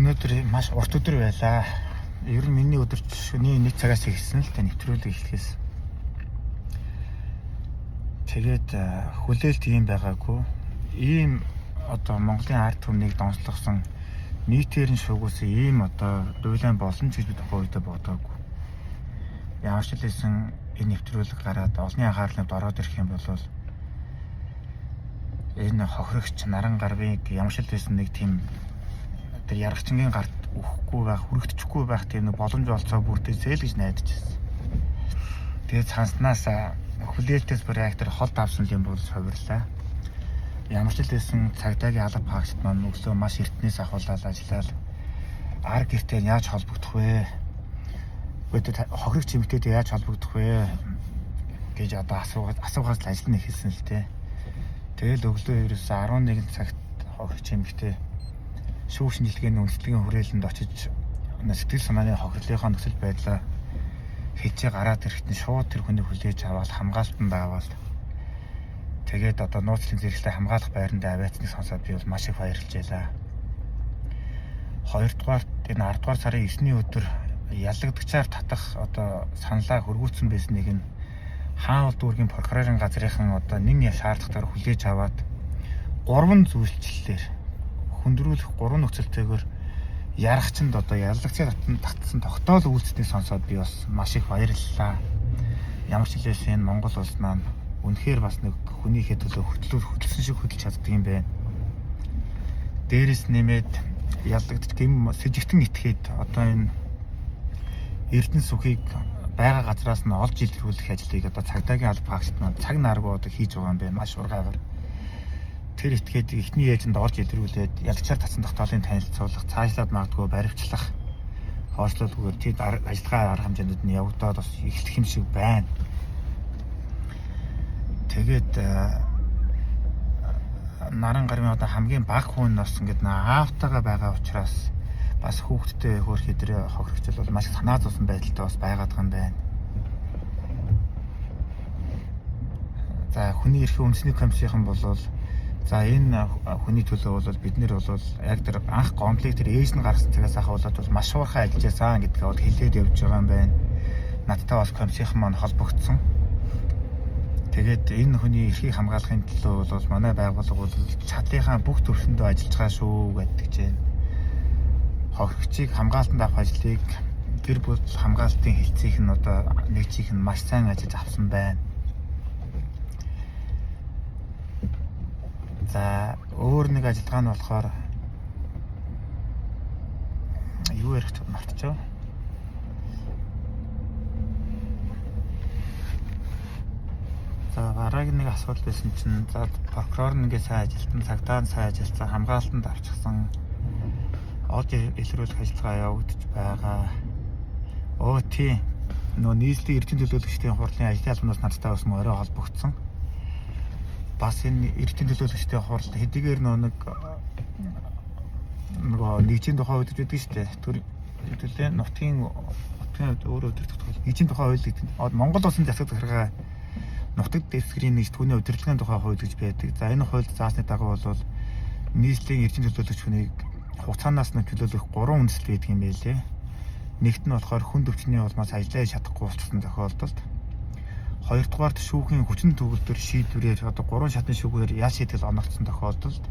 Өнөөдөр маш урт өдөр байлаа. Ер нь миний өдөр шөнийн 1 цагаас эхэлсэн л та нэвтрүүлэг эхлэхээс. Тэгээд хүлээлт ийм байгаагүй. Ийм одоо Монголын ард түмнийг донслогсон нийтээр нь шуугуулсан ийм одоо дуйлан боломж гэж бид хоёроо бодоогүй. Ямар ч хэлсэн энэ нэвтрүүлэг гараад олонний анхаарлыг ороод ирэх юм бол энэ хохирогч наран гарвыг ямар ч хэлсэн нэг тийм тэр яргачингийн гарт өгөхгүй байх, хүрэгдэхгүй байх тийм нэг боломж олцоо бүрдээсэй л гэж найдаж байна. Тэгээд цанснаас хүлээлтээс бүр яг тэр хол давсан юм бол хувирлаа. Ямар ч хэлсэн цагдаагийн алба хаагчд маань өглөө маш эртнээс ахуулаад ажиллаад ар гэртээ яаж холбогдох вэ? Өдөрт хохирогч эмэгтэйд яаж холбогдох вэ гэж одоо асуугаас л ажил нь эхэлсэн л дээ. Тэгэл өглөө ерөөсөө 11 цагт хохирогч эмэгтэй шүүх шинжилгээний үндэслэгийн хүрээлэнд очиж сэтгэл санааны хохирлынхаа нөхцөл байдлаа хэлжээ гараад ирэхэд шууд тэр хүнийг хүлээж аваад хамгаалтанд аваад тэгээд одоо нууцлын зэрэглэлээ хамгаалах байранд аваацныг сонсоод би бол маш их баярлж байлаа. Хоёрдугаарт энэ 10 дугаар сарын 9-ний өдөр ялагдагчаар татах одоо саналаа хөргүүлсэн байсныг нь хаан улд үүргийн прокурорын газрынхан одоо нэг шаардлагатаар хүлээж аваад 3 зүйлчлэлээр хүндрүүлэх 3 нөхцөлтэйгээр яргачинд одоо яллагчаар татсан тогтоол үйлчлэлийг сонсоод би бас маш их баярлалаа. Ямар ч хэлээс энэ Монгол улс маань үнэхээр бас нэг хүнийхээ төлөө хөдөлсөн шиг хөдөлж чаддаг юм байна. Дээрээс нэмээд яллагдж гэм сэжигтэн итгээд одоо энэ Эрдэнэ сүхийг байга газраас нь олж илрүүлэх ажлыг одоо цагдаагийн алба хаагчид маань цаг наргүй одоо хийж байгаа юм байна. Маш ургаагаар тэр этгээд эхний ээжинд орж илрүүлээд ялгчаар татсан тогтоолын танилцуулах, цаашлаад магадгүй баривчлах, хоошлуулгүйгээр тэд ажиллагаа арга хэмжээнд нь явагдаад бас эхлэх юм шиг байна. Тэгээд наран гарын одоо хамгийн бага хүн нас ингээд аавтайгаа байгаа учраас бас хүүхдтэй хөөрхий тэр хохирогчл бол маш санаа зовсон байдалтай бас байгаад байгаа юм байна. За хүний эрхийн үндэсний комиссийн бол за энэ хүний төлөө бол бид нэр бол яг тэр анх гомдлыг тэр ээж нь гаргасан цагаас ахуулаад бол маш уурхай ажиллажсан гэдгээ бол хэлээд явж байгаа юм байна. Надтай бас комиссийн маань холбогдсон. Тэгээд энэ хүний эрхийг хамгаалахын төлөө бол манай байгууллага бол чадлынхаа бүх төвшөндөө ажиллаж байгаа шүү гэдэг чинь. Хохирогчийг хамгаалтанд авах ажлыг гэр бүл хамгаалтын хэлцээх нь одоо нэг чих нь маш сайн ажиллаж авсан байна. За өөр нэг ажиллагаа нь болохоор юу ярих гэж мартчихв. За дараагийн нэг асуудал байсан чинь за прокурор нэгээ сайн ажилтан, цагдаа нь сайн ажилласан, хамгаалтанд авчихсан олж илрүүлэх ажиллагаа явагдаж байгаа. Оо тийм. Нөө нийслэлийн эрдэнэ төлөөлөгчдийн хурлын ажлын албанаас надтай бас орой холбогдсон. Бас энэ эрдэнэ төлөөлөгчдийн хурал хэдийгээр нөгөө нэгжийн тухай хууль гэдэг шүү дээ. Тэр хэдүүлээ нутгийн өөрөө өдөртөх нэгжийн тухай хууль гэдэг. Монгол улсын засаг захиргаа нутаг дэвсгэрийн нэгж түүний удирдлагын тухай хууль гэж байдаг. За энэ хуульд заасны дагуу бол нийслэлийн эрдэнэ төлөөлөгч хүнийг хугацаанаас нь чөлөөлөх 3 үндэслэл байдаг юм байлээ. Нэгт нь болохоор хүн төвчний улмаас ажиллаж чадахгүй болчихсон тохиолдолд, хоёрдугаарт шүүхийн хүчин төгөлдөр шийдвэрээр одоо 3 шатны шүүгээр ял шийтгэл оногдсон тохиолдолд,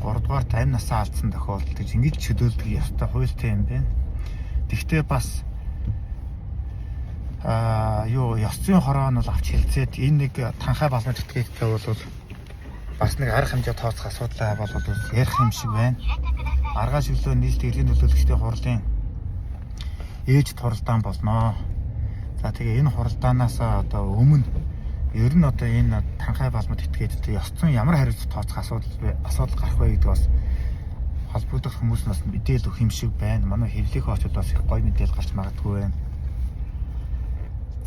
гуравдугаарт амь насаа алдсан тохиолдолд ингэж чөлөөлдөг ёстой хуультай юм байна. Тэгвэл бас ёс зүйн хороо нь бол авч хэлцээд энэ нэг танхаа балмын тэтгэгтэй бол бас нэг арга хэмжээ тооцох асуудал бол ярих юм шиг байна. Маргааш өглөө нийслэлийн эрдэнэ төлөөлөгчдийн хурлын ээж хуралдаан болноо. За тэгээ энэ хуралдаанаас одоо өмнө ер нь одоо энэ танхаа балмад итгээд ёс зүйн ямар хариуцлага тооцох асуудал гарах вэ гэдэг бас холбогдох хүмүүс нас мэдээлэл өгөх юм шиг байна. Манай хэвлэх очод бас их гоё мэдээлэл гарч магадгүй байна.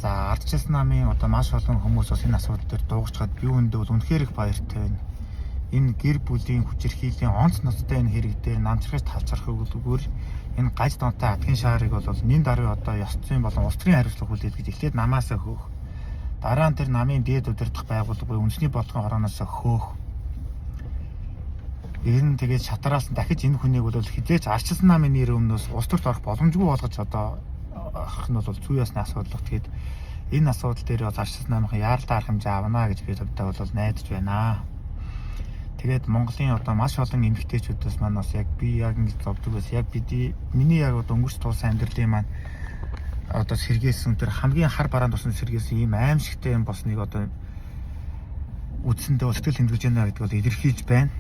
За ардчилсан намын одоо маш олон хүмүүс бас энэ асуудал дээр дуугарч хаад би үүндээ бол үнэхээр их баяртай байна. Энэ гэр бүлийн хүчирхийллийн онц ноцтой энэ хэрэг дээр намжрахж талчрахгүйгээр энэ гаж донтой адгийн шаарыг бол нин даруй одоо ёс зүйн болон улс төрийн хариуцлага хүлээж гэж эхлээд намаасаа хөөх. Дараа нь тэр намын дээд удирдах байгууллага буюу үндэсний бодлогын хорооноос хөөх. ер нь тэгээд шатараас нь дахиж энэ хүнийг бол хизээч арчилсан намын нэр өмнөөс улс төрт орох боломжгүй болгож одоо ах нь бол зүй ясны асуудал. Тэгээд энэ асуудал дээр бол арчилсан намын яаралтай арга хэмжээ авна гэж би төвдөө бол найдаж байна. Тэгээд Монголын одоо маш олон эмэгтэйчүүдээс маань бас яг би яг ингэж зовдөг бас яг миний яг одоо өнгөрч тулсан амьдралын маань одоо сэргээсэн тэр хамгийн хар бараанд тусан сэргээсэн ийм аимшигтэй юм болсныг одоо үдсэндээ сэтгэл хэмжиж байна гэдэг бол илэрхийлж байна.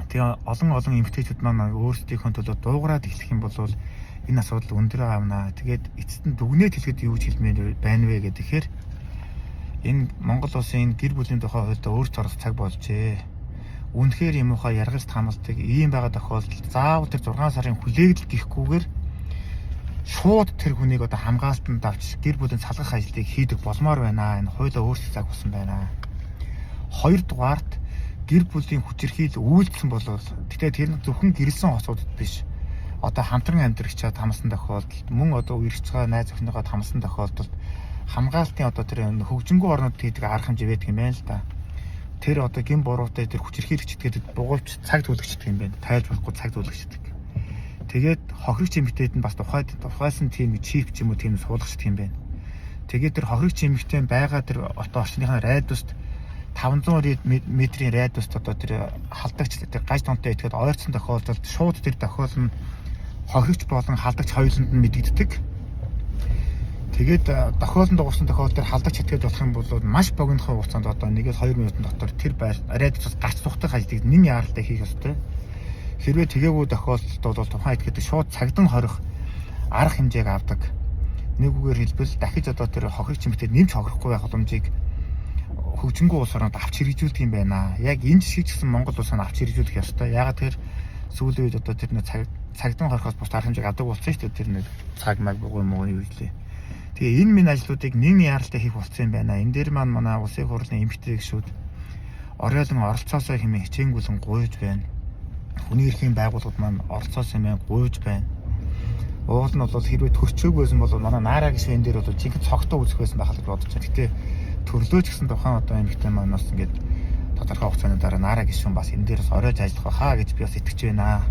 Тэгээ олон эмэгтэйчүүд маань өөрсдийнхөө төлөө дуугараад эхлэх юм бол энэ асуудал өндөр авна. Тэгээд эцэст нь дүгнээд хэлэхэд юу гэж хэлмээр байна вэ гэхээр энэ Монгол улсын гэр бүлийн тухай хуульд өөрчлөлт орох цаг болжээ. Үнэхээр юм ухаа яргалт хамгаалдаг ийм байгаа тохиолдолд заавал тэр 6 сарын хүлээгдэл гэхгүйгээр шууд тэр хүнийг одоо хамгаалтанд авч гэр бүлийн салгах ажлыг хийдэг болмоор байна. Энэ хуулиа өөрчлөх цаг болсон байна. Хоёрдугаарт гэр бүлийн хүчирхийл үйлдэлсэн болов. Тэгтээ тэр нь зөвхөн гэрэлсэн хоцодод биш. Одоо хамтран амьдрах чад хамсан тохиолдолд мөн одоо үерч байгаа найз охиныгоо хамсан тохиолдолд хамгаалтын одоо тэр хөгжингүү орнууд хийдэг арга хэмжээ байдаг юм байна л да. Тэр одоо гин буруутай тэр хүчирхийлэгч гэдэг бугуйч цаг төлөгчдөг юм байна. Тайлж болохгүй цаг төлөгчдөг. Тэгээд хохирогч эмэгтэйд нь бас тухайсан тийм чип ч юм уу тийм суулгачдаг юм байна. Тэгээд тэр хохирогч эмэгтэй байгаа тэр одоо орчныхаа радиуст 500 метрийн радиуст одоо тэр халдагч тэр гаж тонтой итгэхэд ойрцсон тохиолдолд шууд тэр тохиол нь хохирогч болон халдагч хоёуланд нь мэдэгддэг. Тэгээд тохиолдолд дууссан тохиолдолд тэр халдагч итгэхэд болох юм бол маш богинохын хугацаанд одоо 1-2 минутын дотор тэр радиуст гарч сухдаг ажлыг нэн яаралтай хийх ёстой. Хэрвээ тэгээгүй тохиолдолд бол тухайн этгээдэг шууд цагдан хорих арга хэмжээг авдаг. Нэг үгээр хэлбэл дахиж одоо тэр хохирогч эмэгтэйд нэмж хохирохгүй байх боломжийг хөгжингүү улс орнод авч хэрэгжүүлдэг юм байна. Яг энэ жишгийг ч гэсэн Монгол улс нь авч хэрэгжүүлэх ёстой. Ягаад тэр сүүлийн үед одоо тэр нэг цагдан хорхоос бус арга хэмжээг авдаг болсон шүү дээ. Тэр нэг цаг маг бугуй муу юу гэлээ. Тэгээ энэ минь ажлуудыг нэг яаралтай хийх болсон юм байна. Энэ дээр маань манай улсын хурлын эмэгтэй гишүүд оройлон оролцоосоо хэмээн хичээнгүйлэн гуйж байна. Хүний эрхийн байгууллагууд маань оролцоос хэмээн гуйж байна. Уул нь бол хэрвээ төрчөөг байсан бол манай наараа гишүүн дээр бол жинхэнэ цогтоо үзэх байсан байх гэж бодож байна. Гэтэ төрлөөч гэсэн тухайн одоо эмэгтэй маань бас ингээд тодорхой хугацааны дараа наараа гишүүн бас энэ дээрээс оройж ажиллах хаа гэж би бас итгэж байна.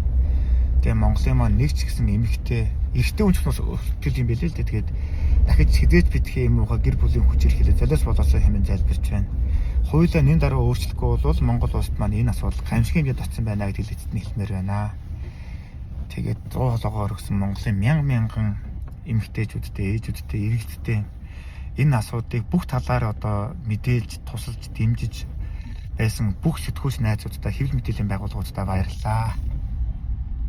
Тэгээ Монголын маань нэг ч гэсэн эмэгтэй эрэгтэй хүн ч бас өсөлтөл юм билээ л дээ. Тэгээд дахиж хідээж битгий юм уухай гэр бүлийн хүчирхийлээ золиос болоосоо хэмээн залбирч байна. Хуулиа нэн дараа өөрчлөхгүй бол Монгол улсад маань энэ асуудал гамшигын дэд татсан байна гэдгийг эцэст нь хэлмээр байна. Тэгээд 100 холоогоо өргөсөн Монголын мянган эмэгтэйчүүдтэй, ээжүүдтэй, иргэдтэй энэ асуудыг бүх талаар одоо мэдээлж, тусалж, дэмжиж байсан бүх сэтгүүлч найзуудтай, хэвлэл мэдээллийн байгууллагуудтай баярлалаа.